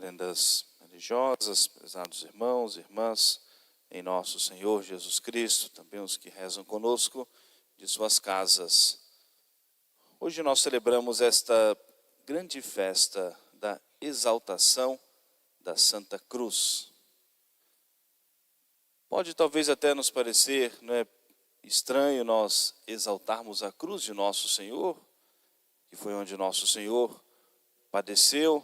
oferendas religiosas, prezados irmãos e irmãs, em nosso Senhor Jesus Cristo, também os que rezam conosco de suas casas. Hoje nós celebramos esta grande festa da exaltação da Santa Cruz. Pode talvez até nos parecer, estranho nós exaltarmos a cruz de nosso Senhor, que foi onde nosso Senhor padeceu,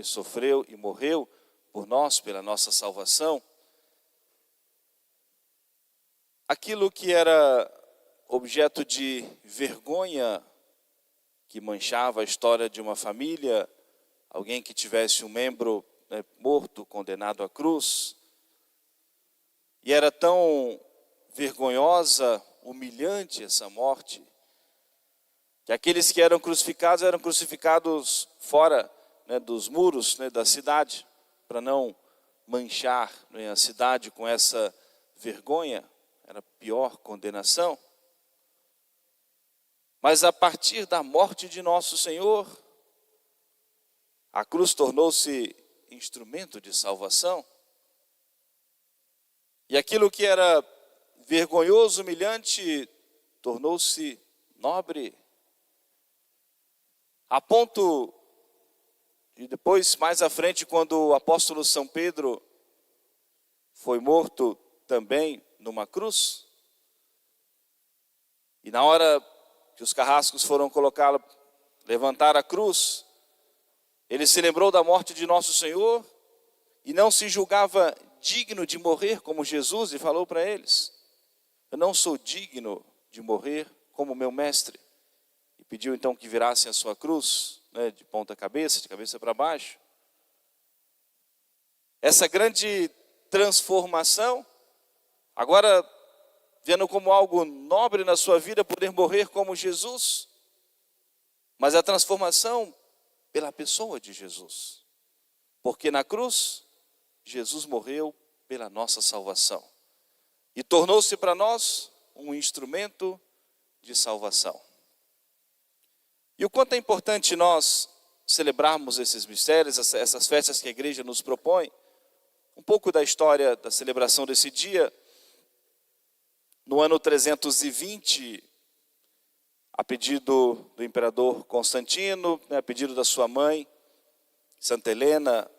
sofreu e morreu por nós, pela nossa salvação. Aquilo que era objeto de vergonha, que manchava a história de uma família, alguém que tivesse um membro morto, condenado à cruz, e era tão vergonhosa, humilhante essa morte, que aqueles que eram crucificados fora dos muros da cidade, para não manchar a cidade com essa vergonha, era a pior condenação. Mas a partir da morte de nosso Senhor, a cruz tornou-se instrumento de salvação. E aquilo que era vergonhoso, humilhante, tornou-se nobre. A ponto de depois, mais à frente, quando o apóstolo São Pedro foi morto também numa cruz, e na hora que os carrascos foram colocá-lo, levantar a cruz, ele se lembrou da morte de nosso Senhor e não se julgava digno de morrer como Jesus, e falou para eles: eu não sou digno de morrer como meu mestre. E pediu então que virassem a sua cruz, de ponta cabeça, de cabeça para baixo. Essa grande transformação, agora vendo como algo nobre na sua vida poder morrer como Jesus, mas a transformação pela pessoa de Jesus, porque na cruz Jesus morreu pela nossa salvação e tornou-se para nós um instrumento de salvação. E o quanto é importante nós celebrarmos esses mistérios, essas festas que a igreja nos propõe. Um pouco da história da celebração desse dia. No ano 320, a pedido do imperador Constantino, a pedido da sua mãe, Santa Helena,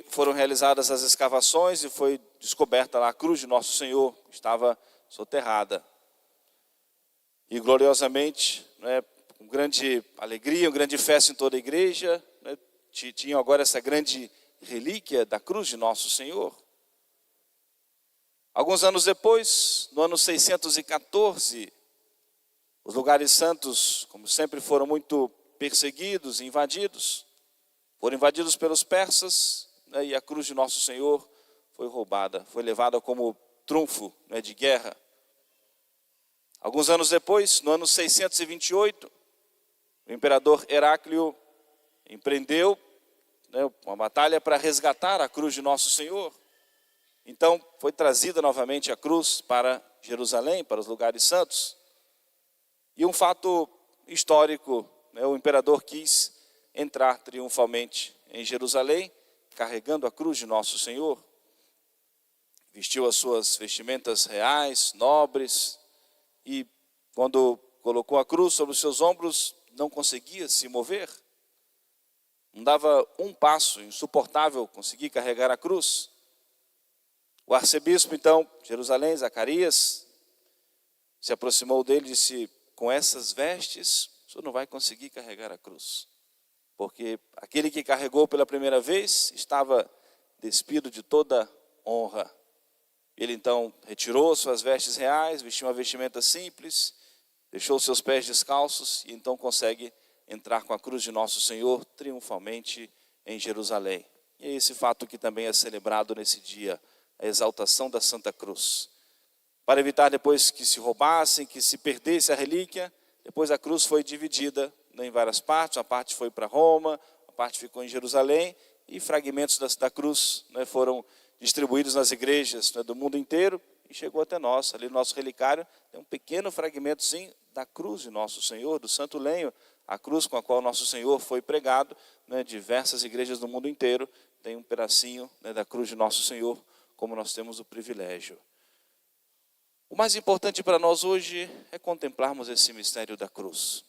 foram realizadas as escavações e foi descoberta lá a cruz de Nosso Senhor, que estava soterrada. E gloriosamente, com grande alegria, uma grande festa em toda a igreja, tinham agora essa grande relíquia da cruz de Nosso Senhor. Alguns anos depois, no ano 614, os lugares santos, como sempre, foram muito perseguidos e invadidos. Foram invadidos pelos persas, e a cruz de Nosso Senhor foi roubada, foi levada como trunfo de guerra. Alguns anos depois, no ano 628, o imperador Heráclio empreendeu uma batalha para resgatar a cruz de Nosso Senhor. Então, foi trazida novamente a cruz para Jerusalém, para os lugares santos. E um fato histórico, o imperador quis entrar triunfalmente em Jerusalém, carregando a cruz de Nosso Senhor. Vestiu as suas vestimentas reais, nobres, e quando colocou a cruz sobre os seus ombros, não conseguia se mover. Não dava um passo, insuportável conseguir carregar a cruz. O arcebispo, então, de Jerusalém, Zacarias, se aproximou dele e disse: com essas vestes, o senhor não vai conseguir carregar a cruz. Porque aquele que carregou pela primeira vez estava despido de toda honra. Ele então retirou suas vestes reais, vestiu uma vestimenta simples, deixou seus pés descalços e então consegue entrar com a cruz de Nosso Senhor triunfalmente em Jerusalém. E é esse fato que também é celebrado nesse dia, a exaltação da Santa Cruz. Para evitar depois que se roubassem, que se perdesse a relíquia, depois a cruz foi dividida em várias partes. Uma parte foi para Roma, uma parte ficou em Jerusalém, e fragmentos da cruz foram distribuídos nas igrejas do mundo inteiro, e chegou até nós. Ali no nosso relicário tem um pequeno fragmentozinho da cruz de Nosso Senhor, do santo lenho, a cruz com a qual nosso Senhor foi pregado, né? Diversas igrejas do mundo inteiro têm um pedacinho, né, da cruz de nosso Senhor, como nós temos o privilégio. O mais importante para nós hoje é contemplarmos esse mistério da cruz.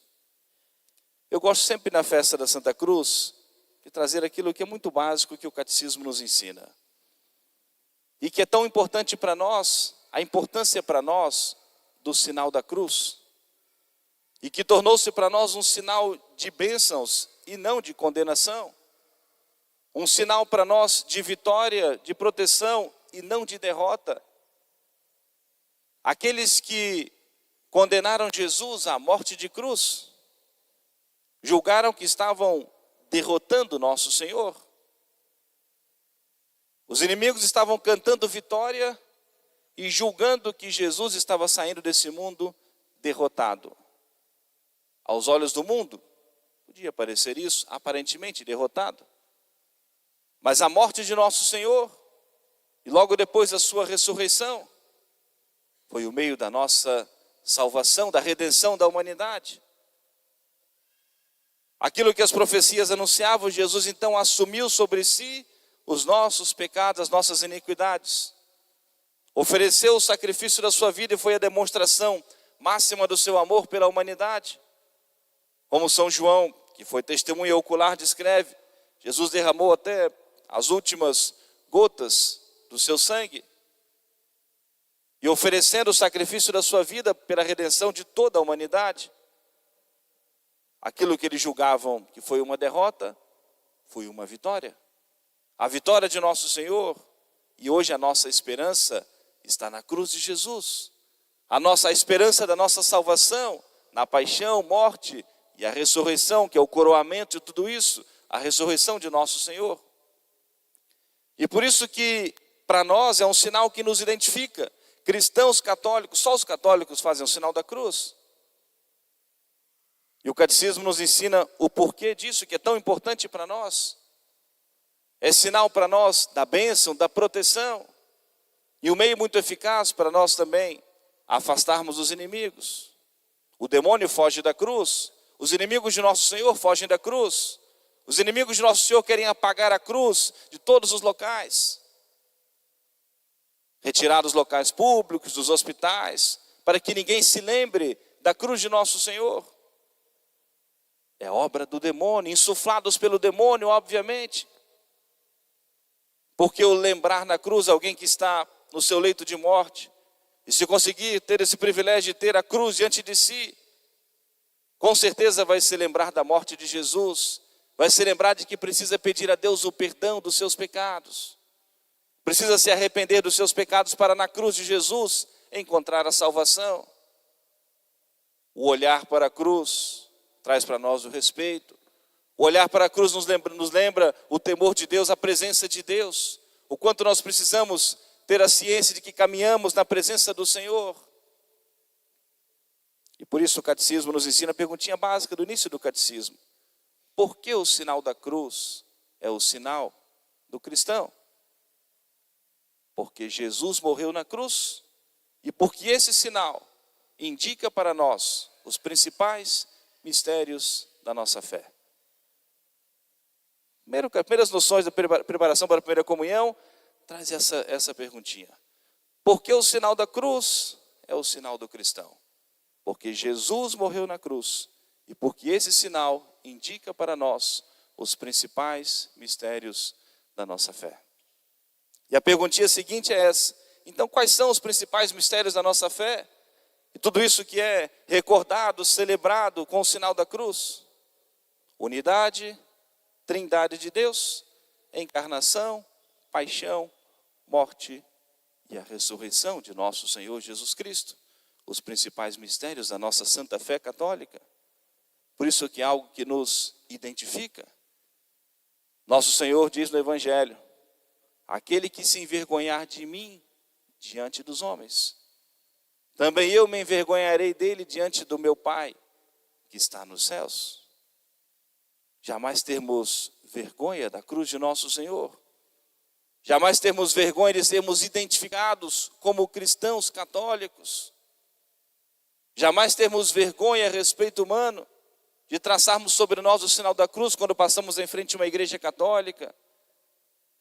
Eu gosto sempre na festa da Santa Cruz de trazer aquilo que é muito básico que o catecismo nos ensina. E que é tão importante para nós, a importância para nós do sinal da cruz. E que tornou-se para nós um sinal de bênçãos e não de condenação. Um sinal para nós de vitória, de proteção e não de derrota. Aqueles que condenaram Jesus à morte de cruz, julgaram que estavam derrotando nosso Senhor. Os inimigos estavam cantando vitória e julgando que Jesus estava saindo desse mundo derrotado. Aos olhos do mundo, podia parecer isso, aparentemente derrotado. Mas a morte de nosso Senhor, e logo depois a sua ressurreição, foi o meio da nossa salvação, da redenção da humanidade. Aquilo que as profecias anunciavam, Jesus então assumiu sobre si os nossos pecados, as nossas iniquidades. Ofereceu o sacrifício da sua vida e foi a demonstração máxima do seu amor pela humanidade. Como São João, que foi testemunha ocular, descreve, Jesus derramou até as últimas gotas do seu sangue. E oferecendo o sacrifício da sua vida pela redenção de toda a humanidade. Aquilo que eles julgavam que foi uma derrota, foi uma vitória. A vitória de nosso Senhor, e hoje a nossa esperança está na cruz de Jesus. A esperança da nossa salvação, na paixão, morte e a ressurreição, que é o coroamento de tudo isso, a ressurreição de nosso Senhor. E por isso que para nós é um sinal que nos identifica. Cristãos católicos, só os católicos fazem o sinal da cruz. E o catecismo nos ensina o porquê disso, que é tão importante para nós. É sinal para nós da bênção, da proteção. E um meio muito eficaz para nós também afastarmos os inimigos. O demônio foge da cruz. Os inimigos de nosso Senhor fogem da cruz. Os inimigos de nosso Senhor querem apagar a cruz de todos os locais. Retirar dos locais públicos, dos hospitais, para que ninguém se lembre da cruz de nosso Senhor. É obra do demônio, insuflados pelo demônio, obviamente. Porque o lembrar na cruz alguém que está no seu leito de morte, e se conseguir ter esse privilégio de ter a cruz diante de si, com certeza vai se lembrar da morte de Jesus, vai se lembrar de que precisa pedir a Deus o perdão dos seus pecados. Precisa se arrepender dos seus pecados para na cruz de Jesus encontrar a salvação. O olhar para a cruz traz para nós o respeito. O olhar para a cruz nos lembra o temor de Deus, a presença de Deus. O quanto nós precisamos ter a ciência de que caminhamos na presença do Senhor. E por isso o catecismo nos ensina a perguntinha básica do início do catecismo. Por que o sinal da cruz é o sinal do cristão? Porque Jesus morreu na cruz e porque esse sinal indica para nós os principais mistérios da nossa fé. Primeiras noções da preparação para a primeira comunhão, traz essa perguntinha. Por que o sinal da cruz é o sinal do cristão? Porque Jesus morreu na cruz e porque esse sinal indica para nós os principais mistérios da nossa fé. E a perguntinha seguinte é essa. Então, quais são os principais mistérios da nossa fé? E tudo isso que é recordado, celebrado com o sinal da cruz? Unidade, trindade de Deus, encarnação, paixão, morte e a ressurreição de nosso Senhor Jesus Cristo. Os principais mistérios da nossa santa fé católica. Por isso que é algo que nos identifica. Nosso Senhor diz no Evangelho: aquele que se envergonhar de mim diante dos homens, também eu me envergonharei dele diante do meu Pai, que está nos céus. Jamais termos vergonha da cruz de nosso Senhor. Jamais termos vergonha de sermos identificados como cristãos católicos. Jamais termos vergonha a respeito humano de traçarmos sobre nós o sinal da cruz quando passamos em frente a uma igreja católica,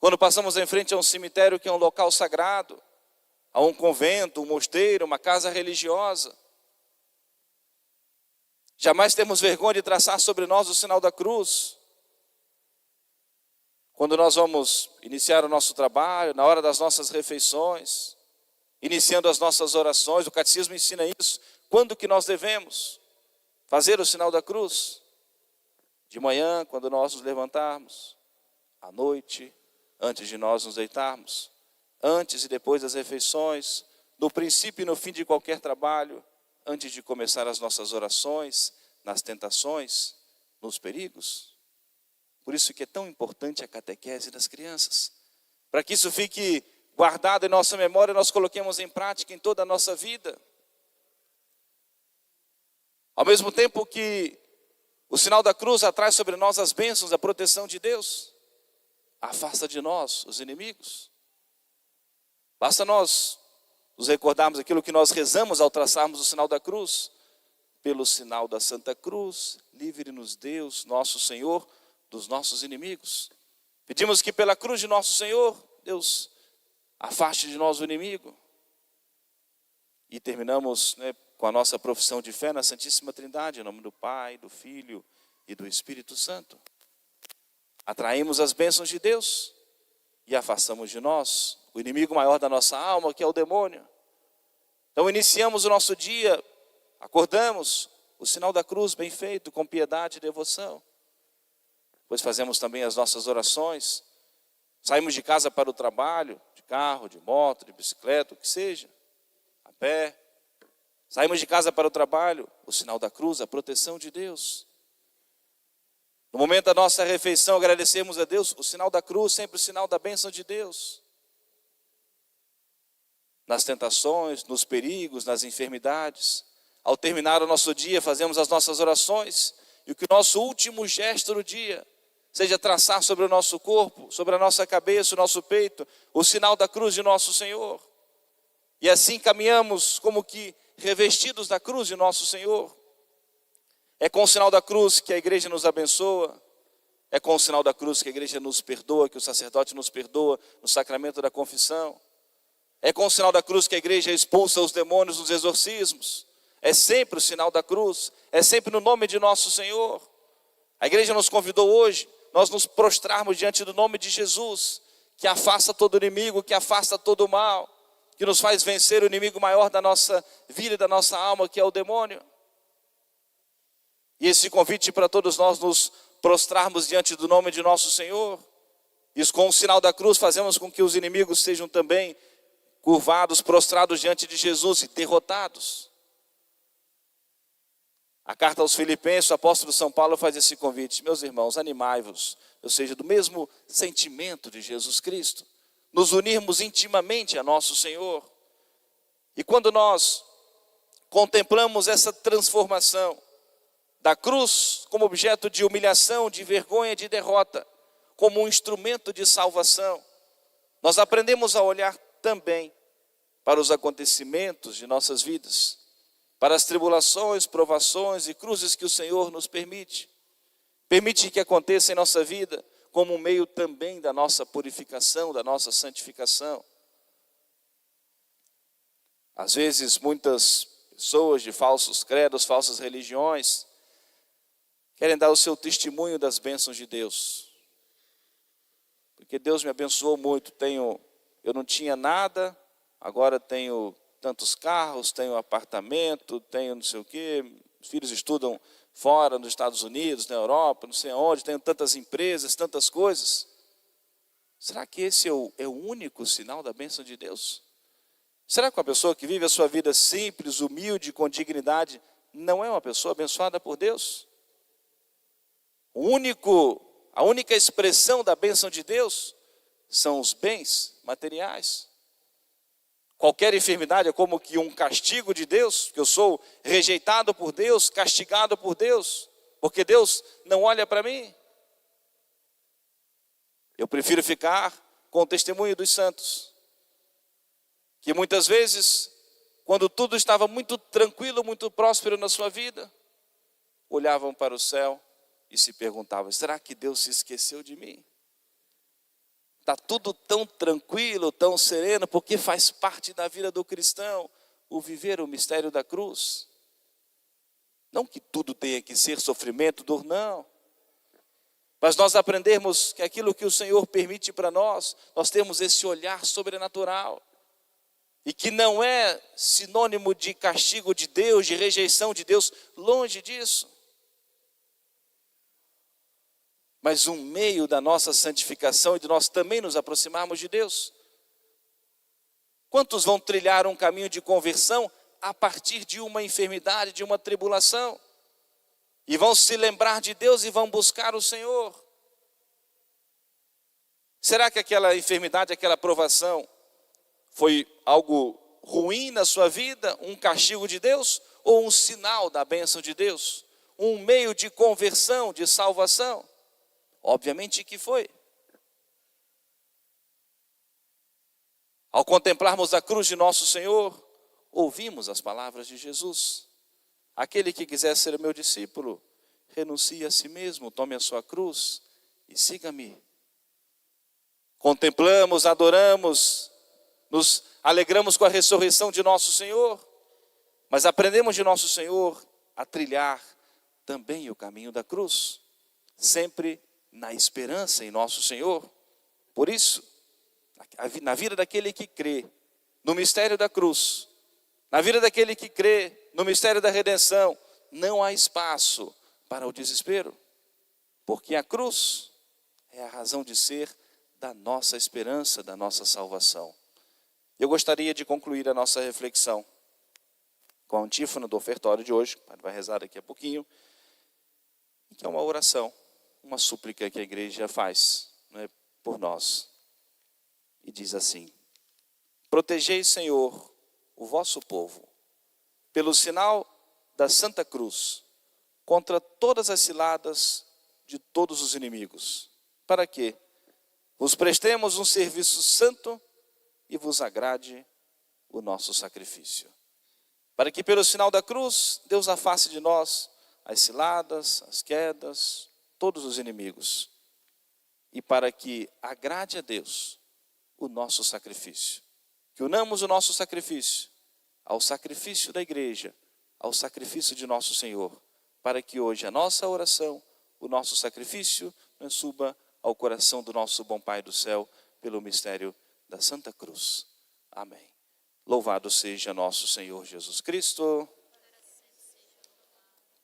quando passamos em frente a um cemitério que é um local sagrado, a um convento, um mosteiro, uma casa religiosa. Jamais temos vergonha de traçar sobre nós o sinal da cruz. Quando nós vamos iniciar o nosso trabalho, na hora das nossas refeições, iniciando as nossas orações, o catecismo ensina isso. Quando que nós devemos fazer o sinal da cruz? De manhã, quando nós nos levantarmos, à noite, antes de nós nos deitarmos, antes e depois das refeições, no princípio e no fim de qualquer trabalho, antes de começar as nossas orações, nas tentações, nos perigos. Por isso que é tão importante a catequese das crianças, para que isso fique guardado em nossa memória e nós coloquemos em prática em toda a nossa vida. Ao mesmo tempo que o sinal da cruz atrai sobre nós as bênçãos, a proteção de Deus, afasta de nós os inimigos. Basta nós nos recordarmos aquilo que nós rezamos ao traçarmos o sinal da cruz. Pelo sinal da Santa Cruz, livre-nos Deus, nosso Senhor, dos nossos inimigos. Pedimos que pela cruz de nosso Senhor, Deus afaste de nós o inimigo. E terminamos com a nossa profissão de fé na Santíssima Trindade, em nome do Pai, do Filho e do Espírito Santo. Atraímos as bênçãos de Deus e afastamos de nós o inimigo maior da nossa alma, que é o demônio. Então iniciamos o nosso dia, acordamos, o sinal da cruz bem feito, com piedade e devoção. Depois fazemos também as nossas orações, saímos de casa para o trabalho, de carro, de moto, de bicicleta, o que seja, a pé. Saímos de casa para o trabalho, o sinal da cruz, a proteção de Deus. No momento da nossa refeição, agradecemos a Deus, o sinal da cruz, sempre o sinal da bênção de Deus. Nas tentações, nos perigos, nas enfermidades. Ao terminar o nosso dia, fazemos as nossas orações. E que o nosso último gesto do dia seja traçar sobre o nosso corpo, sobre a nossa cabeça, o nosso peito, o sinal da cruz de nosso Senhor. E assim caminhamos como que revestidos da cruz de nosso Senhor. É com o sinal da cruz que a igreja nos abençoa. É com o sinal da cruz que a igreja nos perdoa, que o sacerdote nos perdoa no sacramento da confissão. É com o sinal da cruz que a igreja expulsa os demônios nos exorcismos. É sempre o sinal da cruz, é sempre no nome de nosso Senhor. A igreja nos convidou hoje, nós nos prostrarmos diante do nome de Jesus, que afasta todo inimigo, que afasta todo o mal, que nos faz vencer o inimigo maior da nossa vida e da nossa alma, que é o demônio. E esse convite para todos nós nos prostrarmos diante do nome de nosso Senhor. Isso com o sinal da cruz fazemos com que os inimigos sejam também curvados, prostrados diante de Jesus e derrotados. A carta aos Filipenses, o apóstolo São Paulo faz esse convite. Meus irmãos, animai-vos, ou seja, do mesmo sentimento de Jesus Cristo. Nos unirmos intimamente a nosso Senhor. E quando nós contemplamos essa transformação da cruz como objeto de humilhação, de vergonha, de derrota, como um instrumento de salvação, nós aprendemos a olhar também para os acontecimentos de nossas vidas, para as tribulações, provações e cruzes que o Senhor nos permite. Permite que aconteça em nossa vida como um meio também da nossa purificação, da nossa santificação. Às vezes muitas pessoas de falsos credos, falsas religiões, querem dar o seu testemunho das bênçãos de Deus. Porque Deus me abençoou muito, eu não tinha nada, agora tenho tantos carros, tenho apartamento, tenho não sei o quê, os filhos estudam fora, nos Estados Unidos, na Europa, não sei onde, tenho tantas empresas, tantas coisas. Será que esse é o único sinal da bênção de Deus? Será que uma pessoa que vive a sua vida simples, humilde, com dignidade, não é uma pessoa abençoada por Deus? A única expressão da bênção de Deus são os bens materiais. Qualquer enfermidade é como que um castigo de Deus, que eu sou rejeitado por Deus, castigado por Deus, porque Deus não olha para mim. Eu prefiro ficar com o testemunho dos santos, que muitas vezes, quando tudo estava muito tranquilo, muito próspero na sua vida, olhavam para o céu e se perguntavam: será que Deus se esqueceu de mim? Está tudo tão tranquilo, tão sereno, porque faz parte da vida do cristão o viver o mistério da cruz. Não que tudo tenha que ser sofrimento, dor, não. Mas nós aprendemos que aquilo que o Senhor permite para nós temos esse olhar sobrenatural. E que não é sinônimo de castigo de Deus, de rejeição de Deus, longe disso. Mas um meio da nossa santificação e de nós também nos aproximarmos de Deus. Quantos vão trilhar um caminho de conversão a partir de uma enfermidade, de uma tribulação? E vão se lembrar de Deus e vão buscar o Senhor. Será que aquela enfermidade, aquela provação foi algo ruim na sua vida? Um castigo de Deus? Ou um sinal da bênção de Deus? Um meio de conversão, de salvação? Obviamente que foi. Ao contemplarmos a cruz de nosso Senhor, ouvimos as palavras de Jesus. Aquele que quiser ser meu discípulo, renuncie a si mesmo, tome a sua cruz e siga-me. Contemplamos, adoramos, nos alegramos com a ressurreição de nosso Senhor, mas aprendemos de nosso Senhor a trilhar também o caminho da cruz, sempre na esperança em nosso Senhor. Por isso, na vida daquele que crê no mistério da cruz, na vida daquele que crê no mistério da redenção, não há espaço para o desespero, porque a cruz é a razão de ser da nossa esperança, da nossa salvação. Eu gostaria de concluir a nossa reflexão com a antífona do ofertório de hoje, a gente vai rezar daqui a pouquinho, que é uma oração, uma súplica que a igreja faz, né, por nós. E diz assim: protegei, Senhor, o vosso povo, pelo sinal da Santa Cruz, contra todas as ciladas de todos os inimigos, para que vos prestemos um serviço santo e vos agrade o nosso sacrifício. Para que pelo sinal da cruz, Deus afaste de nós as ciladas, as quedas, todos os inimigos. E para que agrade a Deus o nosso sacrifício. Que unamos o nosso sacrifício ao sacrifício da igreja, ao sacrifício de nosso Senhor. Para que hoje a nossa oração, o nosso sacrifício, suba ao coração do nosso bom Pai do céu, pelo mistério da Santa Cruz. Amém. Louvado seja nosso Senhor Jesus Cristo.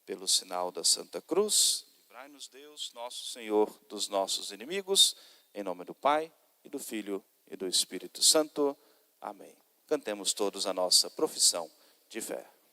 Pelo sinal da Santa Cruz, livrai-nos Deus, nosso Senhor, dos nossos inimigos, em nome do Pai, e do Filho, e do Espírito Santo. Amém. Cantemos todos a nossa profissão de fé.